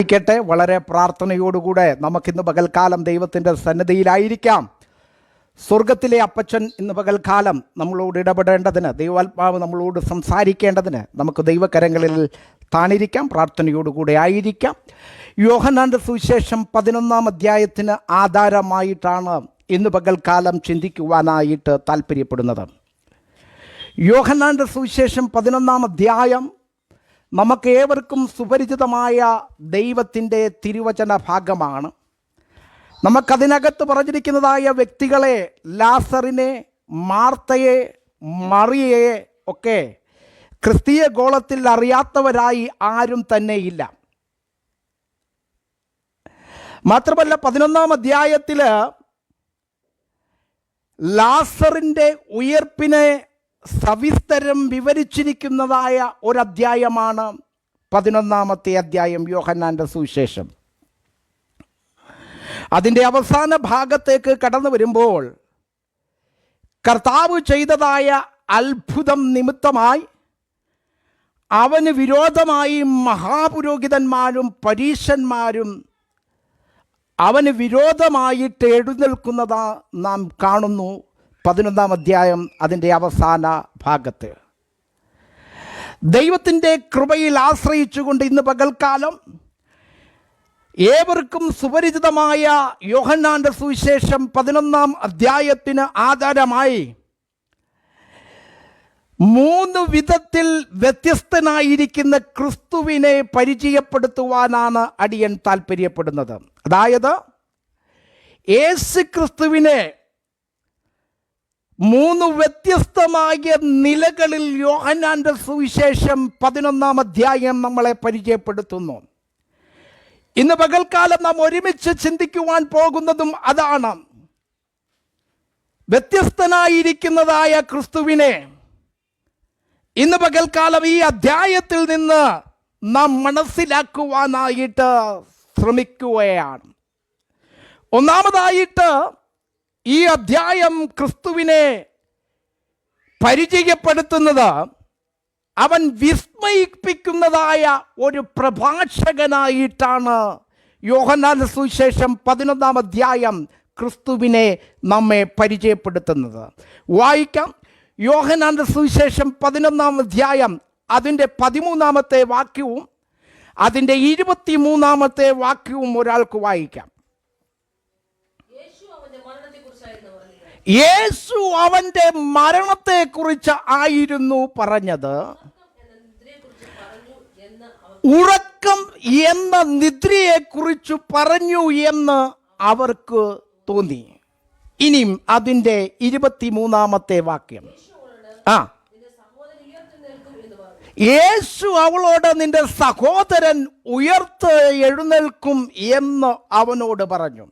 ട്ടെ വളരെ പ്രാർത്ഥനയോടുകൂടെ നമുക്കിന്ന് പകൽക്കാലം ദൈവത്തിൻ്റെ സന്നിധിയിലായിരിക്കാം. സ്വർഗത്തിലെ അപ്പച്ചൻ ഇന്ന് പകൽക്കാലം നമ്മളോട് ഇടപെടേണ്ടതിന്, ദൈവാത്മാവ് നമ്മളോട് സംസാരിക്കേണ്ടതിന് നമുക്ക് ദൈവകരങ്ങളിൽ താണിരിക്കാം, പ്രാർത്ഥനയോടുകൂടെ ആയിരിക്കാം. യോഹന്നാന്റെ സുവിശേഷം 11-ാം അധ്യായത്തിന് ആധാരമായിട്ടാണ് ഇന്ന് പകൽക്കാലം ചിന്തിക്കുവാനായിട്ട് താല്പര്യപ്പെടുന്നത്. യോഹന്നാന്റെ സുവിശേഷം 11-ാം അധ്യായം നമുക്ക് ഏവർക്കും സുപരിചിതമായ ദൈവത്തിൻ്റെ തിരുവചന ഭാഗമാണ്. നമുക്കതിനകത്ത് പറഞ്ഞിരിക്കുന്നതായ വ്യക്തികളെ, ലാസറിനെ, മാർത്തയെ, മറിയയെ ഒക്കെ ക്രിസ്തീയ ഗോളത്തിൽ അറിയാത്തവരായി ആരും തന്നെയില്ല. മാത്രമല്ല 11-ാം അധ്യായത്തിൽ ലാസറിൻ്റെ ഉയർപ്പിനെ സവിസ്തരം വിവരിച്ചിരിക്കുന്നതായ ഒരധ്യായമാണ് 11-ാമത്തെ അധ്യായം യോഹന്നാന്റെ സുവിശേഷം. അതിൻ്റെ അവസാന ഭാഗത്തേക്ക് കടന്നു വരുമ്പോൾ കർത്താവ് ചെയ്തതായ അത്ഭുതം നിമിത്തമായി അവന് വിരോധമായി മഹാപുരോഹിതന്മാരും പരീശന്മാരും അവന് വിരോധമായിട്ട് എഴുന്നേൽക്കുന്നതാ നാം കാണുന്നു. 11-ാം അധ്യായം അതിൻ്റെ അവസാന ഭാഗത്ത് ദൈവത്തിൻ്റെ കൃപയിൽ ആശ്രയിച്ചുകൊണ്ട് ഇന്ന് പകൽക്കാലം ഏവർക്കും സുപരിചിതമായ യോഹന്നാന്റെ സുവിശേഷം 11-ാം അധ്യായത്തിന് ആധാരമായി 3 വിധത്തിൽ വ്യത്യസ്തനായിരിക്കുന്ന ക്രിസ്തുവിനെ പരിചയപ്പെടുത്തുവാനാണ് അടിയൻ താല്പര്യപ്പെടുന്നത്. അതായത് യേശു ക്രിസ്തുവിനെ 3 വ്യത്യസ്തമായ നിലകളിൽ യോഹന്നാന്റെ സുവിശേഷം 11-ാം അധ്യായം നമ്മളെ പരിചയപ്പെടുത്തുന്നു. ഇന്ന് പകൽക്കാലം നാം ഒരുമിച്ച് ചിന്തിക്കുവാൻ പോകുന്നതും അതാണ്. വ്യത്യസ്തനായിരിക്കുന്നതായ ക്രിസ്തുവിനെ ഇന്ന് പകൽക്കാലം ഈ അധ്യായത്തിൽ നിന്ന് നാം മനസ്സിലാക്കുവാനായിട്ട് ശ്രമിക്കുകയാണ്. ഒന്നാമതായിട്ട് ഈ അധ്യായം ക്രിസ്തുവിനെ പരിചയപ്പെടുത്തുന്നത് അവൻ വിസ്മയിപ്പിക്കുന്നതായ ഒരു പ്രഭാഷകനായിട്ടാണ്. യോഹന്നാന്റെ സുവിശേഷം 11-ാം അധ്യായം ക്രിസ്തുവിനെ നമ്മെ പരിചയപ്പെടുത്തുന്നത്. വായിക്കാം. യോഹന്നാന്റെ സുവിശേഷം 11-ാം അധ്യായം അതിൻ്റെ 13-ാമത്തെ വാക്യവും അതിൻ്റെ 23-ാമത്തെ വാക്യവും ഒരാൾക്ക് വായിക്കാം. യേശു അവന്റെ മരണത്തെക്കുറിച്ച് ആയിരുന്നു പറഞ്ഞത്. ഉറക്കം എന്ന നിദ്രയെക്കുറിച്ച് പറഞ്ഞു എന്ന് അവർക്ക് തോന്നി. ഇനിയും അതിൻ്റെ 23-ാമത്തെ വാക്യം. യേശു അവളോട് നിന്റെ സഹോദരൻ ഉയർത്ത് എഴുന്നേൽക്കും എന്ന് അവനോട് പറഞ്ഞു.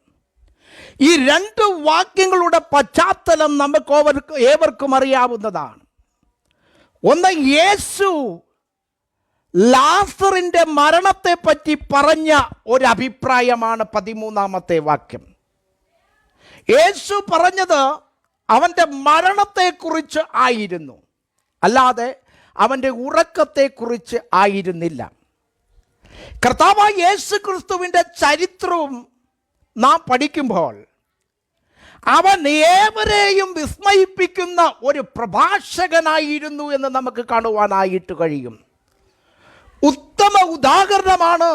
ഈ 2 വാക്യങ്ങളുടെ പശ്ചാത്തലം നമുക്ക് ഏവർക്കും അറിയാവുന്നതാണ്. ഒന്ന്, യേശു ലാസറിൻ്റെ മരണത്തെ പറ്റി പറഞ്ഞ ഒരഭിപ്രായമാണ് 13-ാമത്തെ വാക്യം. യേശു പറഞ്ഞത് അവൻ്റെ മരണത്തെക്കുറിച്ച് ആയിരുന്നു, അല്ലാതെ അവൻ്റെ ഉറക്കത്തെക്കുറിച്ച് ആയിരുന്നില്ല. കർത്താവായ യേശു ക്രിസ്തുവിൻ്റെ ചരിത്രവും നാം പഠിക്കുമ്പോൾ അവൻ ഏവരെയും വിസ്മയിപ്പിക്കുന്ന ഒരു പ്രഭാഷകനായിരുന്നു എന്ന് നമുക്ക് കാണുവാനായിട്ട് കഴിയും. ഉത്തമ ഉദാഹരണമാണ്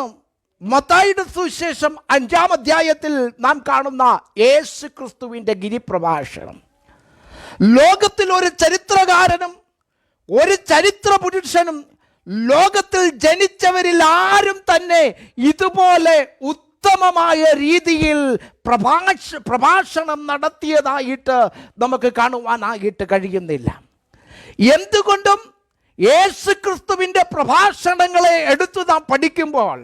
മത്തായിയുടെ സുവിശേഷം 5-ാം അധ്യായത്തിൽ നാം കാണുന്ന യേശു ക്രിസ്തുവിൻ്റെ ഗിരിപ്രഭാഷണം. ലോകത്തിൽ ഒരു ചരിത്രകാരനും ഒരു ചരിത്ര പുരുഷനും ലോകത്തിൽ ജനിച്ചവരിൽ ആരും തന്നെ ഇതുപോലെ ഉത്തമമായ രീതിയിൽ പ്രഭാഷണം നടത്തിയതായിട്ട് നമുക്ക് കാണുവാനായിട്ട് കഴിയുന്നില്ല. എന്തുകൊണ്ടും യേശു ക്രിസ്തുവിൻ്റെ പ്രഭാഷണങ്ങളെ എടുത്തു നാം പഠിക്കുമ്പോൾ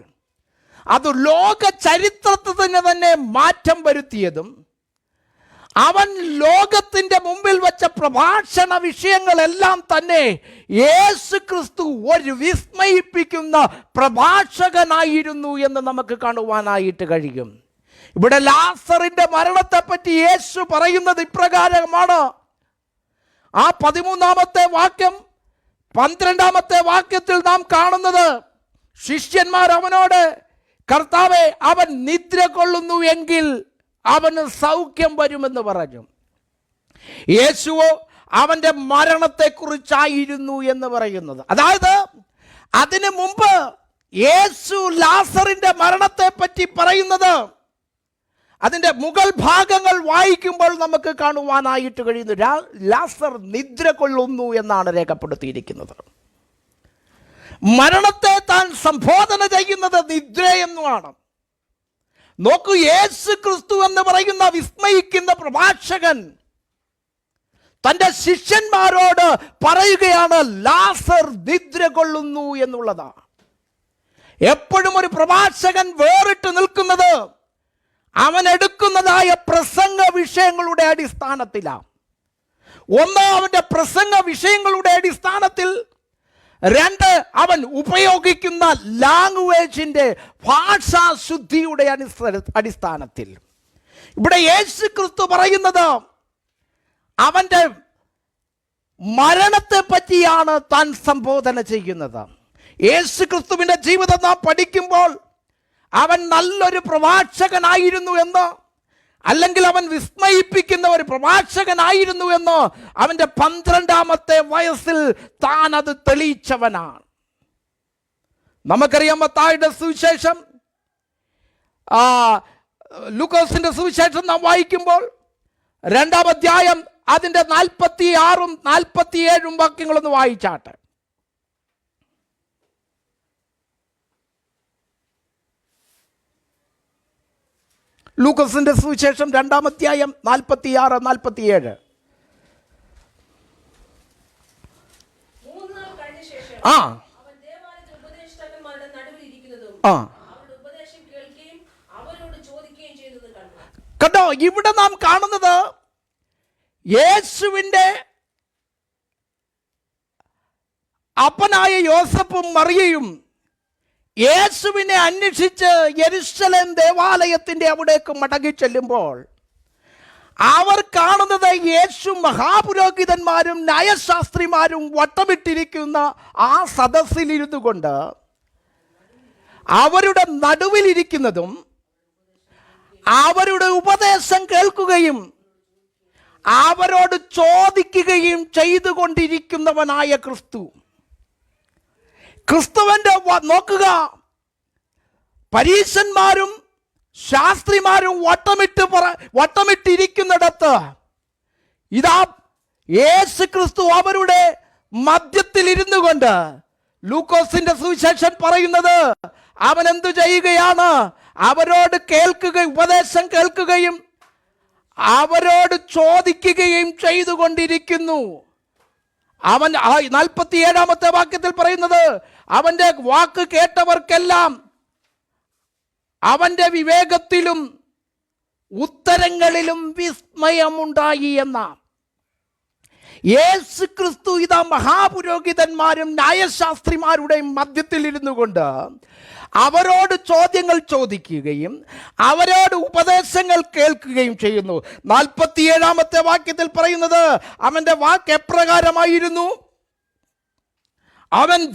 അത് ലോക ചരിത്രത്തിന് തന്നെ മാറ്റം വരുത്തിയതും അവൻ ലോകത്തിൻ്റെ മുമ്പിൽ വെച്ച പ്രഭാഷണ വിഷയങ്ങളെല്ലാം തന്നെ യേശു ക്രിസ്തു ഒരു വിസ്മയിപ്പിക്കുന്ന പ്രഭാഷകനായിരുന്നു എന്ന് നമുക്ക് കാണുവാനായിട്ട് കഴിയും. ഇവിടെ ലാസറിൻ്റെ മരണത്തെപ്പറ്റി യേശു പറയുന്നത് ഇപ്രകാരമാണ്. ആ 13-ാമത്തെ വാക്യം 12-ാമത്തെ വാക്യത്തിൽ നാം കാണുന്നത്, ശിഷ്യന്മാർ അവനോട് കർത്താവേ, അവൻ നിദ്ര കൊള്ളുന്നു എങ്കിൽ അവന് സൗഖ്യം വരുമെന്ന് പറഞ്ഞു. യേശുവോ അവൻ്റെ മരണത്തെക്കുറിച്ചായിരുന്നു എന്ന് പറയുന്നത്. അതായത് അതിനു മുമ്പ് യേശു ലാസറിന്റെ മരണത്തെ പറ്റി പറയുന്നത് അതിൻ്റെ മുകൾ ഭാഗങ്ങൾ വായിക്കുമ്പോൾ നമുക്ക് കാണുവാനായിട്ട് കഴിയുന്നു. ലാസർ നിദ്ര കൊള്ളുന്നു എന്നാണ് രേഖപ്പെടുത്തിയിരിക്കുന്നത്. മരണത്തെ താൻ സംബോധന ചെയ്യുന്നത് നിദ്രയെന്നുമാണ്. നോക്കൂ, യേശു ക്രിസ്തു എന്ന് പറയുന്ന വിസ്മയിക്കുന്ന പ്രഭാഷകൻ തൻ്റെ ശിഷ്യന്മാരോട് പറയുകയാണ് ലാസർ നിദ്ര കൊള്ളുന്നു എന്നുള്ളതാണ്. എപ്പോഴും ഒരു പ്രഭാഷകൻ വേറിട്ട് നിൽക്കുന്നത് അവൻ എടുക്കുന്നതായ പ്രസംഗ വിഷയങ്ങളുടെ അടിസ്ഥാനത്തിലാണ്. ഒന്ന്, അവൻ്റെ പ്രസംഗ വിഷയങ്ങളുടെ അടിസ്ഥാനത്തിൽ. രണ്ട്, അവൻ ഉപയോഗിക്കുന്ന ലാംഗ്വേജിൻ്റെ ഭാഷാശുദ്ധിയുടെ അടിസ്ഥാനത്തിൽ. ഇവിടെ യേശു ക്രിസ്തു പറയുന്നത് അവൻ്റെ മരണത്തെ പറ്റിയാണ് താൻ സംബോധന ചെയ്യുന്നത്. യേശു ക്രിസ്തുവിൻ്റെ ജീവിതം നാം പഠിക്കുമ്പോൾ അവൻ നല്ലൊരു പ്രഭാഷകനായിരുന്നു എന്ന്, അല്ലെങ്കിൽ അവൻ വിസ്മയിപ്പിക്കുന്ന ഒരു പ്രഭാഷകനായിരുന്നു എന്ന് അവൻ്റെ 12ാമത്തെ വയസ്സിൽ താൻ അത് തെളിയിച്ചവനാണ്. നമുക്കറിയാം, മത്തായിയുടെ സുവിശേഷം, ലൂക്കോസിന്റെ സുവിശേഷം നാം വായിക്കുമ്പോൾ 2-ാം അധ്യായം അതിൻ്റെ 46-ഉം 47-ഉം വാക്യങ്ങളൊന്ന് വായിച്ചാട്ടെ. ലൂക്കോസിന്റെ സുവിശേഷം 2-ാം അധ്യായം 46-47. കണ്ടോ, ഇവിടെ നാം കാണുന്നത് യേശുവിൻ്റെ അപ്പനായ യോസഫും മറിയയും യേശുവിനെ അന്വേഷിച്ച് യെരുശലേം ദേവാലയത്തിൻ്റെ അവിടേക്ക് മടങ്ങി ചെല്ലുമ്പോൾ അവർ കാണുന്നത് യേശു മഹാപുരോഹിതന്മാരും ന്യായശാസ്ത്രിമാരും വട്ടമിട്ടിരിക്കുന്ന ആ സദസ്സിലിരുന്നു കൊണ്ട് അവരുടെ നടുവിലിരിക്കുന്നതും അവരുടെ ഉപദേശം കേൾക്കുകയും അവരോട് ചോദിക്കുകയും ചെയ്തുകൊണ്ടിരിക്കുന്നവനായ ക്രിസ്തു. ക്രിസ്തുവിൻ്റെ നോക്കുക, പരീശന്മാരും ശാസ്ത്രിമാരും വട്ടമിട്ടിരിക്കുന്നിടത്ത് ഇതാ യേശു ക്രിസ്തു അവരുടെ മധ്യത്തിൽ ഇരുന്നു കൊണ്ട് ലൂക്കോസിന്റെ സുവിശേഷം പറയുന്നത് അവൻ എന്തു ചെയ്യുകയാണ്? അവരോട് ഉപദേശം കേൾക്കുകയും അവരോട് ചോദിക്കുകയും ചെയ്തുകൊണ്ടിരിക്കുന്നു. അവൻ 47-ാമത്തെ വാക്യത്തിൽ പറയുന്നത് അവൻ്റെ വാക്ക് കേട്ടവർക്കെല്ലാം അവൻ്റെ വിവേകത്തിലും ഉത്തരങ്ങളിലും വിസ്മയമുണ്ടായി എന്ന. യേശു ക്രിസ്തു ഇതാ മഹാപുരോഹിതന്മാരും ന്യായശാസ്ത്രിമാരുടെയും മധ്യത്തിൽ ഇരുന്നു കൊണ്ട് അവരോട് ചോദ്യങ്ങൾ ചോദിക്കുകയും അവരോട് ഉപദേശങ്ങൾ കേൾക്കുകയും ചെയ്യുന്നു. 47-ാമത്തെ വാക്യത്തിൽ പറയുന്നത് അവൻ്റെ വാക്ക് എപ്രകാരമായിരുന്നു? അവൻ്റെ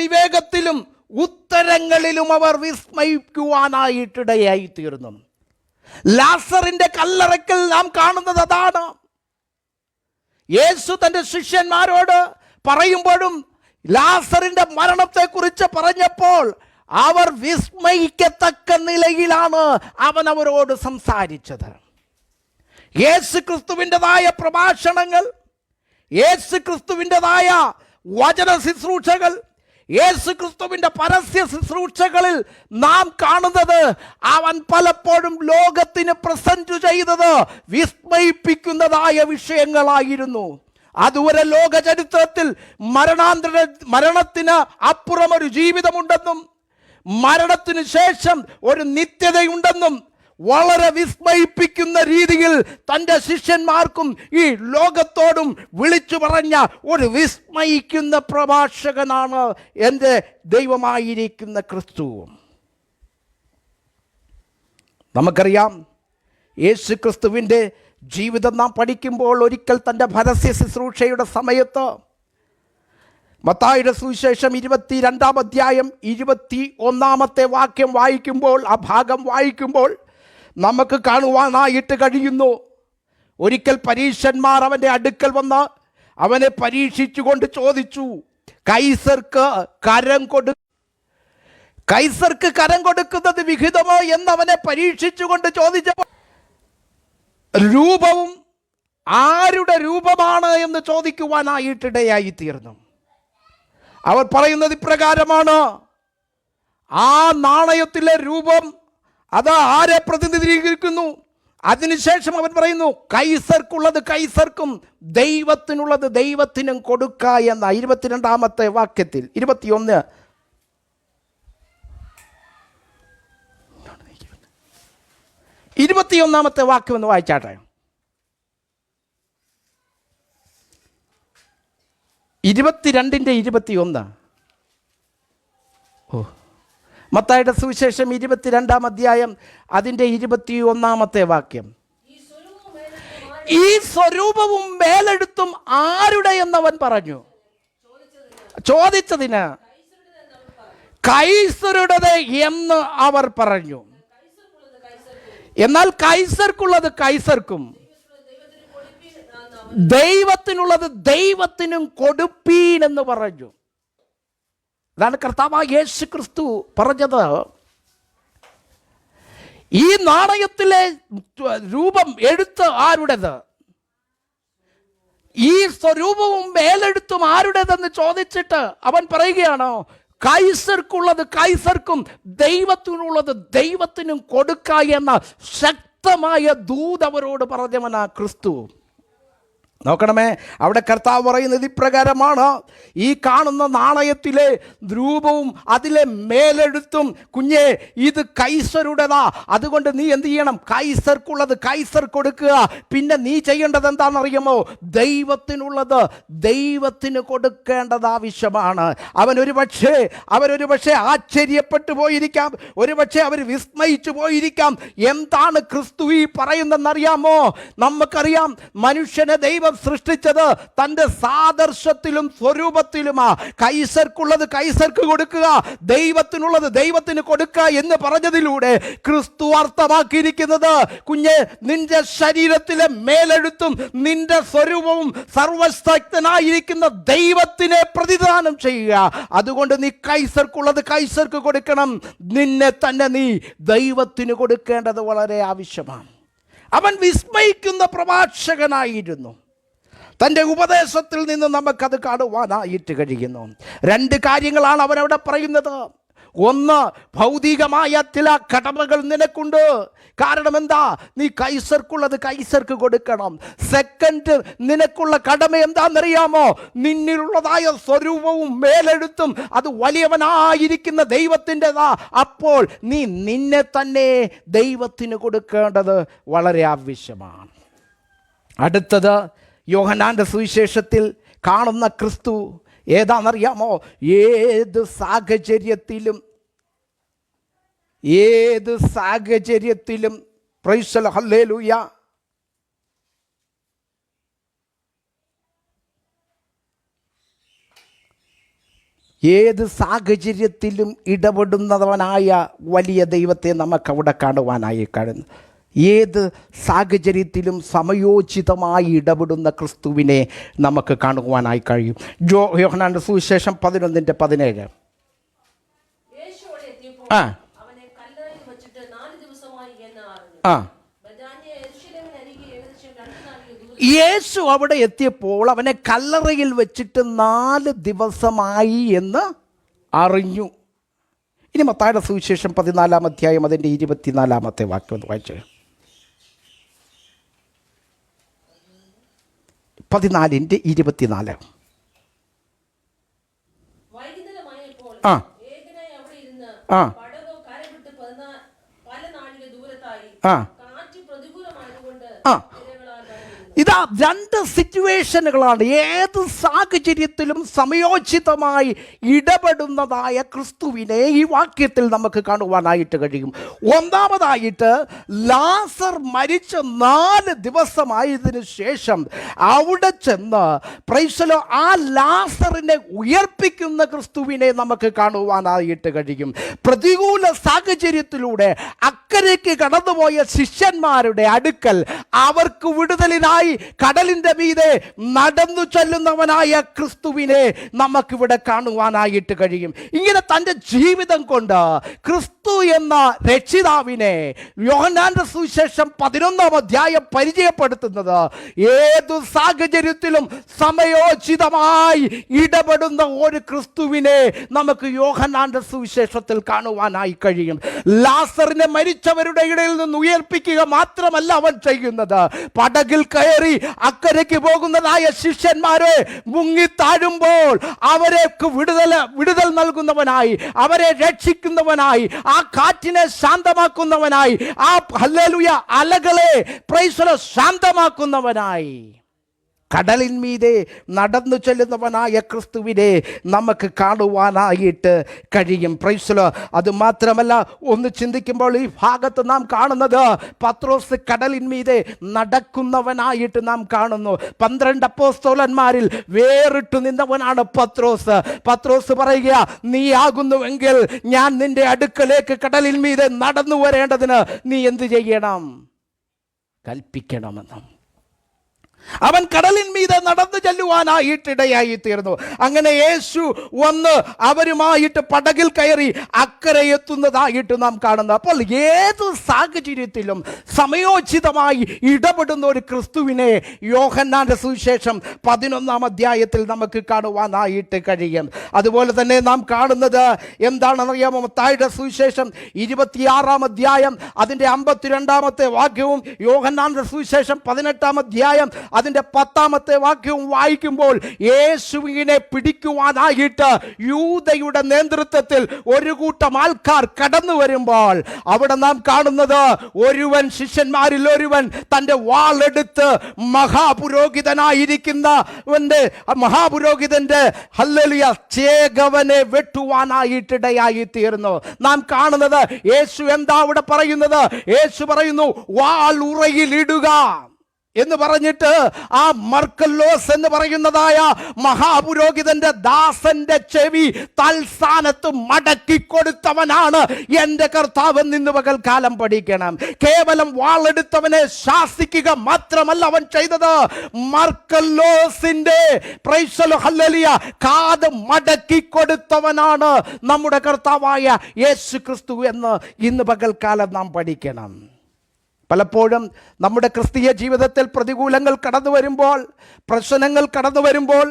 വിവേകത്തിലും ഉത്തരങ്ങളിലും അവർ വിസ്മയിക്കുവാനായിട്ടിടയായി തീർന്നു. ലാസറിന്റെ കല്ലറയ്ക്കൽ നാം കാണുന്നത് അതാണ്. യേശു തൻ്റെ ശിഷ്യന്മാരോട് പറയുമ്പോഴും ലാസറിന്റെ മരണത്തെക്കുറിച്ച് പറഞ്ഞപ്പോൾ അവർ വിസ്മയിക്കത്തക്ക നിലയിലാണ് അവൻ അവരോട് സംസാരിച്ചത്. യേശു ക്രിസ്തുവിൻ്റെതായ പ്രഭാഷണങ്ങൾ, യേശു ക്രിസ്തുവിൻ്റെതായ വചന ശുശ്രൂഷകൾ, യേശു ക്രിസ്തുവിൻ്റെ പരസ്യ ശുശ്രൂഷകളിൽ നാം കാണുന്നത് അവൻ പലപ്പോഴും ലോകത്തിന് പ്രസന്റ് ചെയ്തത് വിസ്മയിപ്പിക്കുന്നതായ വിഷയങ്ങളായിരുന്നു. അതുവരെ ലോക ചരിത്രത്തിൽ മരണത്തിന് അപ്പുറം ഒരു ജീവിതമുണ്ടെന്നും മരണത്തിന് ശേഷം ഒരു നിത്യതയുണ്ടെന്നും വളരെ വിസ്മയിപ്പിക്കുന്ന രീതിയിൽ തൻ്റെ ശിഷ്യന്മാർക്കും ഈ ലോകത്തോടും വിളിച്ചു പറഞ്ഞ ഒരു വിസ്മയിക്കുന്ന പ്രഭാഷകനാണ് എൻ്റെ ദൈവമായിരിക്കുന്ന ക്രിസ്തു. നമുക്കറിയാം, യേശു ക്രിസ്തുവിൻ്റെ ജീവിതം നാം പഠിക്കുമ്പോൾ ഒരിക്കൽ തൻ്റെ പരസ്യ ശുശ്രൂഷയുടെ സമയത്ത് മത്തായിയുടെ സുവിശേഷം 22-ാം അധ്യായം 21-ാമത്തെ വാക്യം വായിക്കുമ്പോൾ, ആ ഭാഗം വായിക്കുമ്പോൾ നമുക്ക് കാണുവാനായിട്ട് കഴിയുന്നു, ഒരിക്കൽ പരീശന്മാർ അവൻ്റെ അടുക്കൽ വന്ന് അവനെ പരീക്ഷിച്ചുകൊണ്ട് ചോദിച്ചു, കൈസർക്ക് കരം കൊടുക്കുന്നത് വിഹിതമോ എന്നവനെ പരീക്ഷിച്ചുകൊണ്ട് ചോദിച്ചപ്പോൾ, രൂപവും ആരുടെ രൂപമാണ് എന്ന് ചോദിക്കുവാനായിട്ടിടയായി തീർന്നു. അവർ പറയുന്നത് ഇപ്രകാരമാണ്, ആ നാണയത്തിലെ രൂപം അത് ആരെ പ്രതിനിധീകരിക്കുന്നു? അതിനുശേഷം അവൻ പറയുന്നു, കൈസർക്കുള്ളത് കൈസർക്കും ദൈവത്തിനുള്ളത് ദൈവത്തിനും കൊടുക്ക എന്ന 22-ാമത്തെ വാക്യത്തിൽ 21-ാമത്തെ വാക്യം ഒന്ന് വായിച്ചാട്ടെ. 22-ന്റെ 21. മത്തായിയുടെ സുവിശേഷം 22-ാം അധ്യായം അതിൻ്റെ 21-ാമത്തെ വാക്യം. ഈ സ്വരൂപവും മേലെഴുത്തും ആരുടെ എന്നവൻ പറഞ്ഞു. ചോദിച്ചതിന് കൈസറുടേത് എന്ന് അവർ പറഞ്ഞു. എന്നാൽ കൈസർക്കുള്ളത് കൈസർക്കും ദൈവത്തിനുള്ളത് ദൈവത്തിനും കൊടുപ്പീൻ എന്ന് പറഞ്ഞു. അതാണ് കർത്താവായ യേശു ക്രിസ്തു പറഞ്ഞത്. ഈ നാണയത്തിലെ രൂപം എഴുത്ത് ആരുടേത്? ഈ സ്വരൂപവും മേലെഴുത്തും ആരുടേതെന്ന് ചോദിച്ചിട്ട് അവൻ പറയുകയാണോ, കൈസർക്കുള്ളത് കൈസർക്കും ദൈവത്തിനുള്ളത് ദൈവത്തിനും കൊടുക്ക എന്ന ശക്തമായ ദൂത് അവരോട് പറഞ്ഞവനാ ക്രിസ്തു. നോക്കണമേ, അവിടെ കർത്താവ് പറയുന്നത് ഇപ്രകാരമാണ്, ഈ കാണുന്ന നാണയത്തിലെ രൂപവും അതിലെ മേലെഴുത്തും കുഞ്ഞെ ഇത് കൈസരുടേതാ. അതുകൊണ്ട് നീ എന്ത് ചെയ്യണം? കൈസർക്കുള്ളത് കൈസർ കൊടുക്കുക. പിന്നെ നീ ചെയ്യേണ്ടത് എന്താണെന്നറിയുമോ? ദൈവത്തിനുള്ളത് ദൈവത്തിന് കൊടുക്കേണ്ടത് ആവശ്യമാണ്. അവരൊരു പക്ഷേ ആശ്ചര്യപ്പെട്ടു പോയിരിക്കാം, ഒരുപക്ഷെ അവർ വിസ്മയിച്ചു പോയിരിക്കാം. എന്താണ് ക്രിസ്തു ഈ പറയുന്നതെന്നറിയാമോ? നമുക്കറിയാം, മനുഷ്യനെ ദൈവം സൃഷ്ടിച്ചത് തൻ്റെ സാദൃശ്യത്തിലും സ്വരൂപത്തിലുമാ. കൈസർക്കുള്ളത് കൈസർക്ക് കൊടുക്കുക, ദൈവത്തിനുള്ളത് ദൈവത്തിന് കൊടുക്കുക എന്ന് പറഞ്ഞതിലൂടെ ക്രിസ്തു അർത്ഥമാക്കിയിരിക്കുന്നത്, കുഞ്ഞെ, നിന്റെ ശരീരത്തിലെ മേലെഴുത്തും നിന്റെ സ്വരൂപവും സർവശക്തനായിരിക്കുന്ന ദൈവത്തിനെ പ്രതിദാനം ചെയ്യുക. അതുകൊണ്ട് നീ കൈസർക്കുള്ളത് കൈസർക്ക് കൊടുക്കണം, നിന്നെ തന്നെ നീ ദൈവത്തിന് കൊടുക്കേണ്ടത് വളരെ ആവശ്യമാണ്. അവൻ വിസ്മയിക്കുന്ന പ്രഭാഷകനായിരുന്നു. തൻ്റെ ഉപദേശത്തിൽ നിന്ന് നമുക്കത് കാണുവാനായിട്ട് കഴിയുന്നു. 2 കാര്യങ്ങളാണ് അവനവിടെ പറയുന്നത്. ഒന്ന്, ഭൗതികമായ ചില കടമകൾ നിനക്കുണ്ട്. കാരണം എന്താ? നീ കൈസർക്കുള്ളത് കൈസർക്ക് കൊടുക്കണം. സെക്കൻഡ്, നിനക്കുള്ള കടമ എന്താണെന്നറിയാമോ? നിന്നിലുള്ളതായ സ്വരൂപവും മേലെഴുത്തും അത് വലിയവനായിരിക്കുന്ന ദൈവത്തിൻ്റെതാ. അപ്പോൾ നീ നിന്നെ തന്നെ ദൈവത്തിന് കൊടുക്കേണ്ടത് വളരെ ആവശ്യമാണ്. അടുത്തത്, യോഹന്നാന്റെ സുവിശേഷത്തിൽ കാണുന്ന ക്രിസ്തു ഏതാണെന്നറിയാമോ? ഏത് സാഹചര്യത്തിലും പ്രൈസ് ദി ഹല്ലേലൂയ, ഏത് സാഹചര്യത്തിലും ഇടപെടുന്നവനായ വലിയ ദൈവത്തെ നമുക്കവിടെ കാണുവാനായി കഴിയുന്നു. ഏത് സാഹചര്യത്തിലും സമയോചിതമായി ഇടപെടുന്ന ക്രിസ്തുവിനെ നമുക്ക് കാണുവാനായി കഴിയും. യോഹന്നാന്റെ സുവിശേഷം 11:17. യേശു അവിടെ എത്തിയപ്പോൾ അവനെ കല്ലറയിൽ വെച്ചിട്ട് 4 ദിവസമായി എന്ന് അറിഞ്ഞു. ഇനി മത്തായിയുടെ സുവിശേഷം 14-ാം അധ്യായം അതിൻ്റെ 24-ാമത്തെ വാക്യം ഒന്ന് വായിച്ചു. 14:24. ഇതാ രണ്ട് സിറ്റുവേഷനുകളാണ് ഏത് സാഹചര്യത്തിലും സമയോചിതമായി ഇടപെടുന്നതായ ക്രിസ്തുവിനെ ഈ വാക്യത്തിൽ നമുക്ക് കാണുവാനായിട്ട് കഴിയും. ഒന്നാമതായിട്ട്, ലാസർ മരിച്ച 4 ദിവസമായതിനു ശേഷം അവിടെ ചെന്ന് പ്രൈസലോ ആ ലാസറിനെ ഉയർപ്പിക്കുന്ന ക്രിസ്തുവിനെ നമുക്ക് കാണുവാനായിട്ട് കഴിയും. പ്രതികൂല സാഹചര്യത്തിലൂടെ അക്കരയ്ക്ക് കടന്നുപോയ ശിഷ്യന്മാരുടെ അടുക്കൽ അവർക്ക് വിടുതലിനായി കടലിൻ്റെ മീതെ നടന്നു ചെല്ലുന്നവനായ ക്രിസ്തുവിനെ നമുക്കിവിടെ കാണുവാനായിട്ട് കഴിയും. ഇങ്ങനെ തൻ്റെ ജീവിതം കൊണ്ട് ക്രിസ്തു എന്ന രക്ഷിതാവിനെ യോഹന്നാന്റെ സുവിശേഷം 11-ാം അധ്യായം പരിചയപ്പെടുത്തുന്നത് ഏതു സാഹചര്യത്തിലും സമയോചിതമായി ഇടപെടുന്ന ഒരു ക്രിസ്തുവിനെ നമുക്ക് യോഹന്നാന്റെ സുവിശേഷത്തിൽ കാണുവാനായി കഴിയും. ലാസറിനെ മരിച്ചവരുടെ ഇടയിൽ നിന്ന് ഉയർപ്പിക്കുക മാത്രമല്ല അവൻ ചെയ്യുന്നത്, പടകിൽ കയറി അക്കരയ്ക്ക് പോകുന്നതായ ശിഷ്യന്മാരെ മുങ്ങിത്താഴുമ്പോൾ അവർക്ക് വിടുതൽ നൽകുന്നവനായി, അവരെ രക്ഷിക്കുന്നവനായി, ആ കാറ്റിനെ ശാന്തമാക്കുന്നവനായി, ആ ഹല്ലേലൂയ അലകളെ പ്രൈസലോ ശാന്തമാക്കുന്നവനായി കടലിന്മീതെ നടന്നു ചെല്ലുന്നവനായ ക്രിസ്തുവിനെ നമുക്ക് കാണുവാനായിട്ട് കഴിയും. പ്രൈസലോ. അത് മാത്രമല്ല, ഒന്ന് ചിന്തിക്കുമ്പോൾ ഈ ഭാഗത്ത് നാം കാണുന്നത് പത്രോസ് കടലിന്മീതെ നടക്കുന്നവനായിട്ട് നാം കാണുന്നു. 12 അപ്പോസ്തലന്മാരിൽ വേറിട്ടു നിന്നവനാണ് പത്രോസ്. പത്രോസ് പറയുക, നീ ആകുന്നുവെങ്കിൽ ഞാൻ നിന്റെ അടുക്കലേക്ക് കടലിന്മീതെ നടന്നു വരേണ്ടതിന് നീ എന്ത് ചെയ്യണം? കൽപ്പിക്കണമെന്നും. അവൻ കടലിന്മീതെ നടന്നു ചെല്ലുവാനായിട്ടിടയായി തീർന്നു. അങ്ങനെ യേശു വന്ന് അവരുമായിട്ട് പടകിൽ കയറി അക്കരെ എത്തുന്നതായിട്ട് നാം കാണുന്നു. അപ്പോൾ ഏതു സാഹചര്യത്തിലും സമയോചിതമായി ഇടപെടുന്ന ഒരു ക്രിസ്തുവിനെ യോഹന്നാന്റെ സുവിശേഷം 11-ാം അധ്യായത്തിൽ നമുക്ക് കാണുവാനായിട്ട് കഴിയും. അതുപോലെ തന്നെ നാം കാണുന്നത് എന്താണെന്നറിയാമോ? മത്തായിയുടെ സുവിശേഷം 26-ാം അധ്യായം അതിൻ്റെ 52-ാമത്തെ വാക്യവും യോഹന്നാന്റെ സുവിശേഷം 18-ാം അധ്യായം അതിൻ്റെ 10-ാമത്തെ വാക്യവും വായിക്കുമ്പോൾ യേശുവിനെ പിടിക്കുവാനായിട്ട് യൂദയുടെ നേതൃത്വത്തിൽ ഒരു കൂട്ടം ആൾക്കാർ കടന്നു വരുമ്പോൾ അവിടെ നാം കാണുന്നത് ഒരുവൻ, ശിഷ്യന്മാരിൽ ഒരുവൻ തൻ്റെ വാളെടുത്ത് മഹാപുരോഹിതന്റെ ഹല്ലേലൂയ ചേകവനെ വെട്ടുവാനായിട്ടിടയായി തീർന്നു. നാം കാണുന്നത് യേശു എന്താ അവിടെ പറയുന്നത്? യേശു പറയുന്നു, വാൾ ഉറയിലിടുക എന്ന് പറഞ്ഞിട്ട് ആ മർക്കല്ലോസ് എന്ന് പറയുന്നതായ മഹാപുരോഹിതന്റെ ദാസന്റെ ചെവി തൽസ്ഥാനത്ത് മടക്കി കൊടുത്തവനാണ് എൻ്റെ കർത്താവ് എന്ന് പകൽക്കാലം പഠിക്കണം. കേവലം വാളെടുത്തവനെ ശാസിക്കുക മാത്രമല്ല അവൻ ചെയ്തത്, മർക്കല്ലോസിന്റെ പ്രൈസലോ ഹല്ലേലൂയ കാത് മടക്കി കൊടുത്തവനാണ് നമ്മുടെ കർത്താവായ യേശു ക്രിസ്തു എന്ന് ഇന്ന് പകൽക്കാലം നാം പഠിക്കണം. പലപ്പോഴും നമ്മുടെ ക്രിസ്തീയ ജീവിതത്തിൽ പ്രതികൂലങ്ങൾ കടന്നു വരുമ്പോൾ, പ്രശ്നങ്ങൾ കടന്നു വരുമ്പോൾ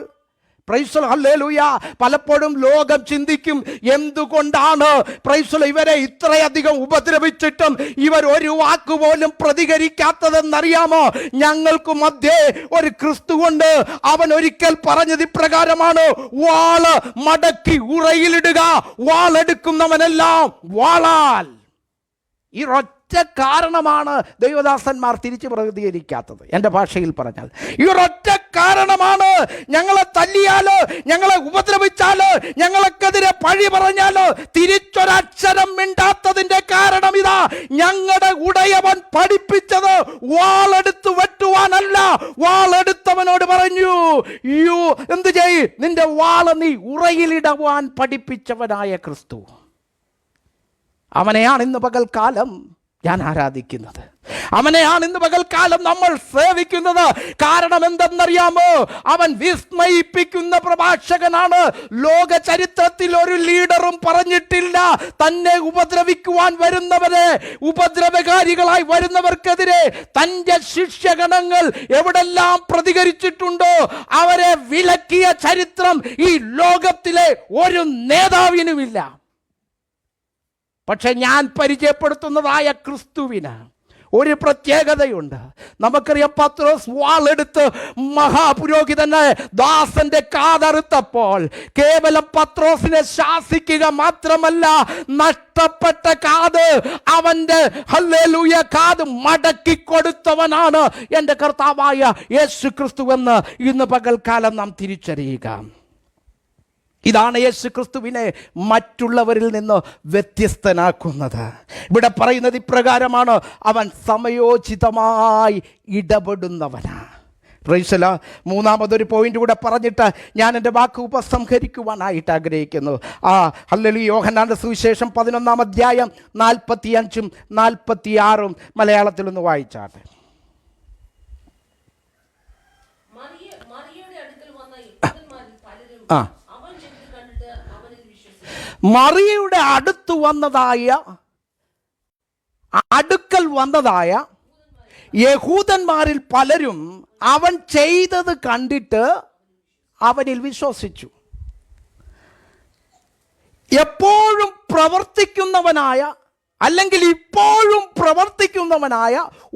പ്രൈസലോ ഹല്ലേലൂയ പലപ്പോഴും ലോകം ചിന്തിക്കും, എന്തുകൊണ്ടാണ് പ്രൈസലോ ഇവരെ ഇത്രയധികം ഉപദ്രവിച്ചിട്ടും ഇവർ ഒരു വാക്കുപോലും പ്രതികരിക്കാത്തതെന്നറിയാമോ? ഞങ്ങൾക്ക് മധ്യേ ഒരു ക്രിസ്തുവുണ്ട്. അവൻ ഒരിക്കൽ പറഞ്ഞത് ഇപ്രകാരമാണ്, വാള് മടക്കി ഉറയിലിടുക, വാളെടുക്കുന്നവനെല്ലാം വാളാൽ. ഈ കാരണമാണ് ദൈവദാസന്മാർ തിരിച്ചു പ്രതികരിക്കാത്തത്. എൻ്റെ ഭാഷയിൽ പറഞ്ഞാൽ ഈ ഒരൊറ്റ കാരണമാണ്. ഞങ്ങളെ തല്ലിയാലോ, ഞങ്ങളെ ഉപദ്രവിച്ചാലോ, ഞങ്ങൾക്കെതിരെ പഴി പറഞ്ഞാലോ തിരിച്ചൊരക്ഷരം മിണ്ടാത്തതിന്റെ കാരണം ഇതാ, ഞങ്ങളുടെ ഉടയവൻ പഠിപ്പിച്ചത് വാളെടുത്ത് വെട്ടുവാനല്ല. വാളെടുത്തവനോട് പറഞ്ഞു, യു എന്ത് ചെയ്യ്, നിന്റെ വാള് നീ ഉറയിലിടുവാൻ പഠിപ്പിച്ചവനായ ക്രിസ്തു. അവനെയാണ് ഇന്ന് പകൽക്കാലം ഞാൻ ആരാധിക്കുന്നത്. അവനെയാണ് ഇന്ന് പകൽക്കാലം നമ്മൾ സേവിക്കുന്നത്. കാരണം എന്തെന്നറിയാമോ? അവൻ വിസ്മയിപ്പിക്കുന്ന പ്രഭാഷകനാണ്. ലോക ചരിത്രത്തിൽ ഒരു ലീഡറും പറഞ്ഞിട്ടില്ല തന്നെ ഉപദ്രവിക്കുവാൻ വരുന്നവരെ, ഉപദ്രവകാരികളായി വരുന്നവർക്കെതിരെ തൻ്റെ ശിഷ്യഗണങ്ങൾ എവിടെല്ലാം പ്രതികരിച്ചിട്ടുണ്ടോ അവരെ വിലക്കിയ ചരിത്രം ഈ ലോകത്തിലെ ഒരു നേതാവിനുമില്ല. പക്ഷെ ഞാൻ പരിചയപ്പെടുത്തുന്നതായ ക്രിസ്തുവിന് ഒരു പ്രത്യേകതയുണ്ട്. നമുക്കറിയാം, പത്രോസ് വാളെടുത്ത് മഹാപുരോഹിതനെ ദാസന്റെ കാതറുത്തപ്പോൾ കേവലം പത്രോസിനെ ശാസിക്കുക മാത്രമല്ല, നഷ്ടപ്പെട്ട കാത് അവന്റെ ഹല്ലേലൂയ കാത് മടക്കി കൊടുത്തവനാണ് എൻ്റെ കർത്താവായ യേശു ക്രിസ്തുവെന്ന് ഇന്ന് പകൽക്കാലം നാം തിരിച്ചറിയുക. ഇതാണ് യേശു ക്രിസ്തുവിനെ മറ്റുള്ളവരിൽ നിന്ന് വ്യത്യസ്തനാക്കുന്നത്. ഇവിടെ പറയുന്നത് ഇപ്രകാരമാണ്: അവൻ സമയോചിതമായി ഇടപെടുന്നവനാണ്. പ്രൈസല. മൂന്നാമതൊരു പോയിന്റ് കൂടെ പറഞ്ഞിട്ട് ഞാൻ എൻ്റെ വാക്ക് ഉപസംഹരിക്കുവാനായിട്ട് ആഗ്രഹിക്കുന്നു. ഹല്ലേലൂയ. യോഹന്നാന്റെ സുവിശേഷം 11-ാം അധ്യായം 45-ഉം 46-ഉം മലയാളത്തിലൊന്ന് വായിച്ചാട്ടെ. മറിയയുടെ അടുക്കൽ വന്നതായ യഹൂദന്മാരിൽ പലരും അവൻ ചെയ്തത് കണ്ടിട്ട് അവനിൽ വിശ്വസിച്ചു. എപ്പോഴും പ്രവർത്തിക്കുന്നവനായ, അല്ലെങ്കിൽ ഇപ്പോഴും പ്രവർത്തിക്കുന്നവനായ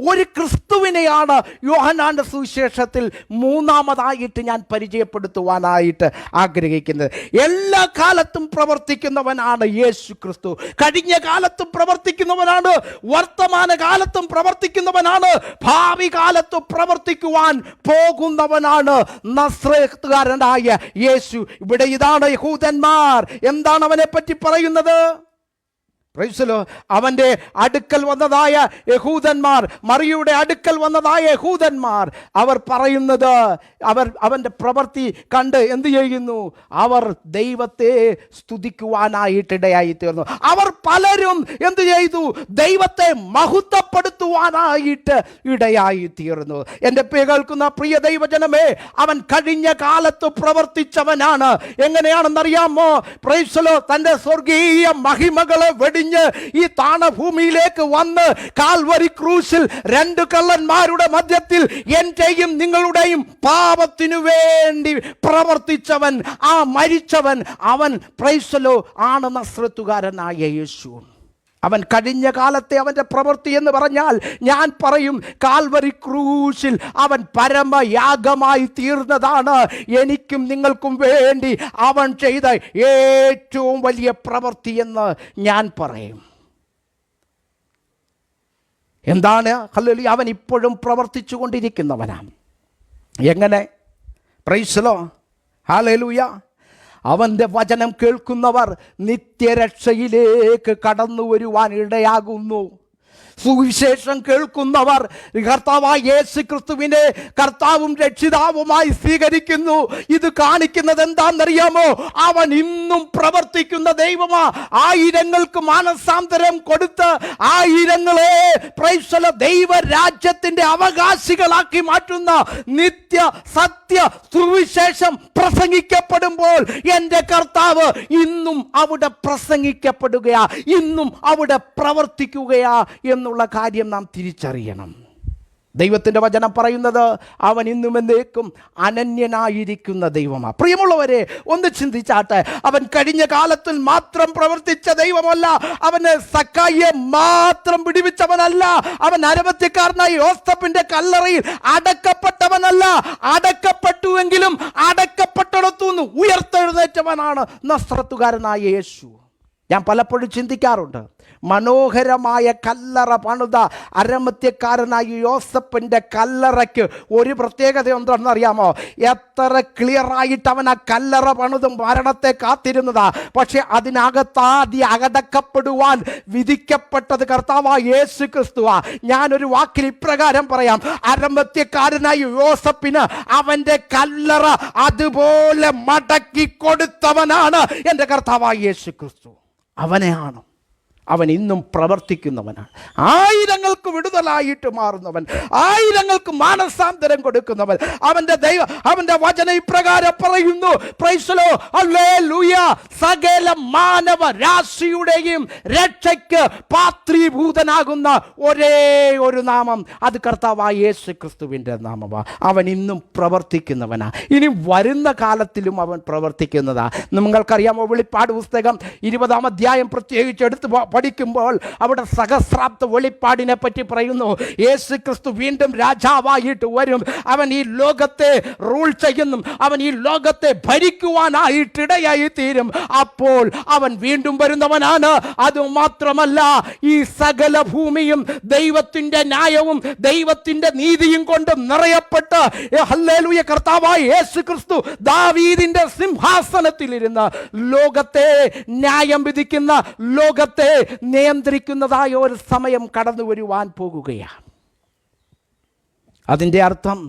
ഒരു ക്രിസ്തുവിനെയാണ് യോഹന്നാന്റെ സുവിശേഷത്തിൽ മൂന്നാമതായിട്ട് ഞാൻ പരിചയപ്പെടുത്തുവാനായിട്ട് ആഗ്രഹിക്കുന്നത്. എല്ലാ കാലത്തും പ്രവർത്തിക്കുന്നവനാണ് യേശു ക്രിസ്തു. കഴിഞ്ഞ കാലത്തും പ്രവർത്തിക്കുന്നവനാണ്, വർത്തമാന കാലത്തും പ്രവർത്തിക്കുന്നവനാണ്, ഭാവി കാലത്തും പ്രവർത്തിക്കുവാൻ പോകുന്നവനാണ് നസ്രയത്തുകാരനായ യേശു. ഇവിടെ ഇതാണ് യഹൂദന്മാർ എന്താണ് അവനെ പറ്റി പറയുന്നത്? അവന്റെ അടുക്കൽ വന്നതായ യഹൂദന്മാർ, മറിയയുടെ അടുക്കൽ വന്നതായ യഹൂദന്മാർ, അവർ പറയുന്നത്, അവന്റെ പ്രവൃത്തി കണ്ട് എന്ത് ചെയ്യുന്നു? അവർ ദൈവത്തെ സ്തുതിക്കുവാനായിട്ടിടയായി തീർന്നു. അവർ പലരും എന്ത് ചെയ്തു? ദൈവത്തെ മഹത്വപ്പെടുത്തുവാനായിട്ട് ഇടയായി തീർന്നു. എൻ്റെ കേൾക്കുന്ന പ്രിയ ദൈവജനമേ, അവൻ കഴിഞ്ഞ കാലത്ത് പ്രവർത്തിച്ചവനാണ്. എങ്ങനെയാണെന്നറിയാമോ? പ്രൈസലോ, തൻ്റെ സ്വർഗീയ മഹിമകളെ വെടിഞ്ഞ് ഈ താണഭൂമിയിലേക്ക് വന്ന് കാൽവരി ക്രൂശിൽ 2 കള്ളന്മാരുടെ മധ്യത്തിൽ എന്റെയും നിങ്ങളുടെയും പാപത്തിനു വേണ്ടി പ്രവർത്തിച്ചവൻ, ആ മരിച്ചവൻ, അവൻ പ്രൈസലോ ആണ് നസ്രത്തുകാരനായ യേശു. അവൻ കഴിഞ്ഞ കാലത്തെ അവൻ്റെ പ്രവൃത്തി എന്ന് പറഞ്ഞാൽ ഞാൻ പറയും, കാൽവരി ക്രൂശിൽ അവൻ പരമയാഗമായി തീർന്നതാണ്. എനിക്കും നിങ്ങൾക്കും വേണ്ടി അവൻ ചെയ്ത ഏറ്റവും വലിയ പ്രവൃത്തി എന്ന് ഞാൻ പറയും. എന്താണ്? ഹല്ലേലൂയ. അവൻ ഇപ്പോഴും പ്രവർത്തിച്ചു കൊണ്ടിരിക്കുന്നവനാണ്. എങ്ങനെ? Praise the Lord. ഹല്ലേലൂയ. അവൻ്റെ വചനം കേൾക്കുന്നവർ നിത്യരക്ഷയിലേക്ക് കടന്നു വരുവാൻ ഇടയാകുന്നു. സുവിശേഷം കേൾക്കുന്നവർ കർത്താവായ യേശു ക്രിസ്തുവിനെ കർത്താവും രക്ഷിതാവുമായി സ്വീകരിക്കുന്നു. ഇത് കാണിക്കുന്നത് എന്താണെന്നറിയാമോ? അവൻ ഇന്നും പ്രവർത്തിക്കുന്ന ദൈവമാ. ആയിരങ്ങൾക്ക് മാനസാന്തരം കൊടുത്ത് ആയിരങ്ങളെ പ്രൈസല ദൈവരാജ്യത്തിന്റെ അവകാശികളാക്കി മാറ്റുന്ന നിത്യ സത്യ സുവിശേഷം പ്രസംഗിക്കപ്പെടുമ്പോൾ എൻ്റെ കർത്താവ് ഇന്നും അവിടെ പ്രസംഗിക്കപ്പെടുകയാ, ഇന്നും അവിടെ പ്രവർത്തിക്കുകയാ എന്നുള്ള കാര്യം നാം തിരിച്ചറിയണം. ദൈവത്തിൻ്റെ വചനം പറയുന്നത് അവൻ ഇന്നും എന്നേക്കും അനന്യനായിരിക്കുന്ന ദൈവമാണ്. പ്രിയമുള്ളവരെ, ഒന്ന് ചിന്തിച്ചാട്ടെ. അവൻ കഴിഞ്ഞ കാലത്തിൽ മാത്രം പ്രവർത്തിച്ച ദൈവമല്ല. അവന് സക്കായിയെ മാത്രം വിടുവിച്ചവനല്ല. അവൻ അരവത്യക്കാരനായ യോസേപ്പിന്റെ കല്ലറയിൽ അടക്കപ്പെട്ടവനല്ല. അടക്കപ്പെട്ടുവെങ്കിലും അടക്കപ്പെട്ടിടത്തുനിന്ന് ഉയർത്തെഴുന്നേറ്റവനാണ് നസ്രത്തുകാരനായ യേശു. ഞാൻ പലപ്പോഴും ചിന്തിക്കാറുണ്ട്, മനോഹരമായ കല്ലറ പണിത അരമത്യക്കാരനായ യോസേപ്പിൻ്റെ കല്ലറയ്ക്ക് ഒരു പ്രത്യേകത എന്താണെന്നറിയാമോ? എത്ര ക്ലിയറായിട്ട് അവൻ ആ കല്ലറ പണിതും മരണത്തെ കാത്തിരുന്നതാ. പക്ഷെ അതിനകത്താദ്യം അടക്കപ്പെടുവാൻ വിധിക്കപ്പെട്ടത് കർത്താവായ യേശു ക്രിസ്തുവാ. ഞാനൊരു വാക്കിൽ ഇപ്രകാരം പറയാം, അരമത്യക്കാരനായ യോസേപ്പിന് അവൻ്റെ കല്ലറ അതുപോലെ മടക്കി കൊടുത്തവനാണ് എൻ്റെ കർത്താവായ യേശു ക്രിസ്തു. അവനെയാണ്. അവൻ ഇന്നും പ്രവർത്തിക്കുന്നവനാണ്. ആയിരങ്ങൾക്ക് വിടുതലായിട്ട് മാറുന്നവൻ, ആയിരങ്ങൾക്ക് മാനസാന്തരം കൊടുക്കുന്നവൻ. അവന്റെ വചനം ഇപ്രകാരം പറയുന്നു, പ്രൈസ് ദി ലോർഡ്, ഹല്ലേലൂയ. സകല മാനവ രാശിയുടെയും രക്ഷയ്ക്ക് പാത്രീഭൂതനാകുന്ന ഒരേ ഒരു നാമം, അത് കർത്താവായ യേശു ക്രിസ്തുവിൻ്റെ നാമമാണ്. അവൻ ഇന്നും പ്രവർത്തിക്കുന്നവനാ. ഇനി വരുന്ന കാലത്തിലും അവൻ പ്രവർത്തിക്കുന്നതാ. നിങ്ങൾക്കറിയാമോ? വെളിപ്പാട് പുസ്തകം 20-ാം അധ്യായം പ്രത്യേകിച്ച് എടുത്ത് പഠിക്കുമ്പോൾ അവിടെ സഹസ്രാബ്ദ വെളിപ്പാടിനെ പറ്റി പറയുന്നു. യേശു ക്രിസ്തു വീണ്ടും രാജാവായിട്ട് വരും. അവൻ ഈ ലോകത്തെ റൂൾ ചെയ്യുന്നു, അവൻ ഈ ലോകത്തെ ഭരിക്കുവാനായിട്ടിടയായി തീരും. അപ്പോൾ അവൻ വീണ്ടും വരുന്നവനാണ്. അതുമാത്രമല്ല, ഈ സകല ഭൂമിയും ദൈവത്തിന്റെ ന്യായവും ദൈവത്തിന്റെ നീതിയും കൊണ്ട് നിറയപ്പെട്ട് ഹല്ലേലൂയ കർത്താവായ യേശു ക്രിസ്തു ദാവീദിന്റെ സിംഹാസനത്തിലിരുന്ന് ലോകത്തെ ന്യായം വിധിക്കുന്ന, ലോകത്തെ നിയന്ത്രിക്കുന്നതായ ഒരു സമയം കടന്നു വരുവാൻ പോകുകയാണ്. അതിൻ്റെ അർത്ഥം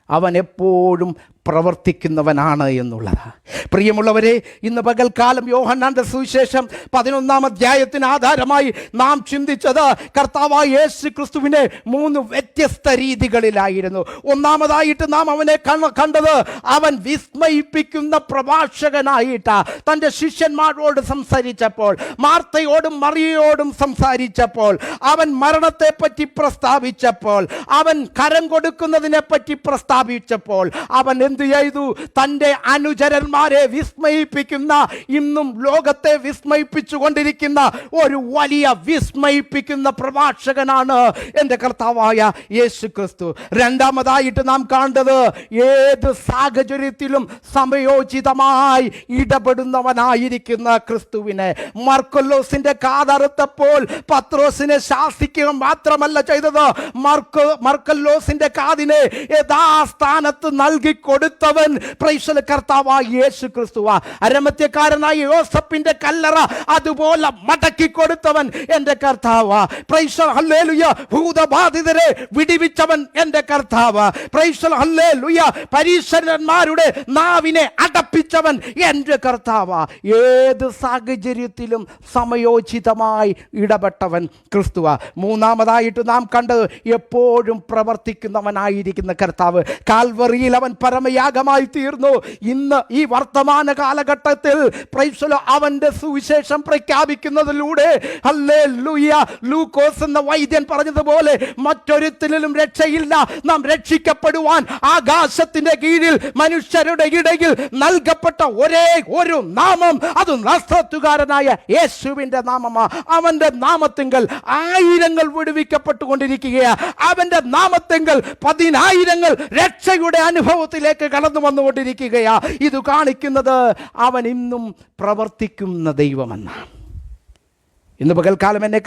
അവൻ എപ്പോഴും പ്രവർത്തിക്കുന്നവനാണ് എന്നുള്ളത്. പ്രിയമുള്ളവരെ, ഇന്ന് പകൽക്കാലം യോഹന്നാന്റെ സുവിശേഷം 11-ാം അധ്യായത്തിന് ആധാരമായി നാം ചിന്തിച്ചത് കർത്താവായ യേശു ക്രിസ്തുവിനെ 3 വ്യത്യസ്ത രീതികളിലായിരുന്നു. ഒന്നാമതായിട്ട് നാം അവനെ കണ്ടത് അവൻ വിസ്മയിപ്പിക്കുന്ന പ്രഭാഷകനായിട്ട് തൻ്റെ ശിഷ്യന്മാരോട് സംസാരിച്ചപ്പോൾ, മാർത്തയോടും മറിയയോടും സംസാരിച്ചപ്പോൾ, അവൻ മരണത്തെ പറ്റി പ്രസ്താവിച്ചപ്പോൾ, അവൻ കരം കൊടുക്കുന്നതിനെ പറ്റി പ്രസ്താവിച്ചപ്പോൾ, അവൻ എന്ത് ചെയ്തു? തൻ്റെ അനുചരന്മാരെ വിസ്മയിപ്പിക്കുന്ന, ഇന്നും ലോകത്തെ വിസ്മയിപ്പിച്ചു കൊണ്ടിരിക്കുന്ന ഒരു വലിയ വിസ്മയിപ്പിക്കുന്ന പ്രഭാഷകനാണ് എൻ്റെ കർത്താവായ യേശു ക്രിസ്തു. രണ്ടാമതായിട്ട് നാം കണ്ടത് ഏത് സാഹചര്യത്തിലും സമയോചിതമായി ഇടപെടുന്നവനായിരിക്കുന്ന ക്രിസ്തുവിനെ. മർക്കൊല്ലോസിന്റെ കാതറുത്തപ്പോൾ പത്രോസിനെ ശാസിക്കുക മാത്രമല്ല ചെയ്തത്, മർക്കൊല്ലോസിന്റെ കാതിനെ യഥാസ്ഥാനത്ത് നൽകി കൊടുത്തവൻ പ്രൈസല കർത്താവായ യേശു ക്രിസ്തുവാ. അരമത്യക്കാരനായ യോസഫിന്റെ കല്ലറ അതുപോലെ മടക്കി കൊടുത്തവൻ എൻ്റെ കർത്താവാ. പ്രൈസല ഹല്ലേലൂയ. ഭൂതബാധിതരെ വിടിവിച്ചവൻ എൻ്റെ കർത്താവാ. പ്രൈസല ഹല്ലേലൂയ. പരീശന്മാരുടെ നാവിനെ അടപ്പിച്ചവൻ എൻ്റെ കർത്താവാ. ഏത് സാഹചര്യത്തിലും സമയോചിതമായി ഇടപെട്ടവൻ ക്രിസ്തുവാ. മൂന്നാമതായിട്ട് നാം കണ്ടത് എപ്പോഴും പ്രവർത്തിക്കുന്നവനായിരിക്കുന്ന കർത്താവ്. കാൽവറിയിൽ അവൻ പരമയാഗമായി തീർന്നു. ഇന്ന് ഈ വർത്തമാന കാലഘട്ടത്തിൽ പ്രൈസലോ അവന്റെ സുവിശേഷം പ്രഖ്യാപിക്കുന്നതിലൂടെ ഹല്ലേലൂയ, ലൂക്കോസ് എന്ന വൈദ്യൻ പറഞ്ഞതുപോലെ മറ്റൊരുത്തിലും രക്ഷയില്ല. നാം രക്ഷിക്കപ്പെടുവാൻ ആകാശത്തിന്റെ കീഴിൽ മനുഷ്യരുടെ ഇടയിൽ നൽകപ്പെട്ട ഒരേ ഒരു നാമം, അത് നസ്രത്തുകാരനായ യേശുവിന്റെ നാമമാണ്. അവന്റെ നാമത്തിങ്കൽ ആയിരങ്ങൾ വിടുവിക്കപ്പെട്ടുകൊണ്ടിരിക്കുകയാണ്. അവന്റെ നാമത്തിങ്കൽ 10,000 രക്ഷയുടെ അനുഭവത്തിലേക്ക് കടന്നു വന്നുകൊണ്ടിരിക്കുകയാ. ഇത് കാണിക്കുന്നത് അവൻ ഇന്നും പ്രവർത്തിക്കുന്ന ദൈവമെന്നാണ്. ഇന്ന് പകൽക്കാലം എന്നെ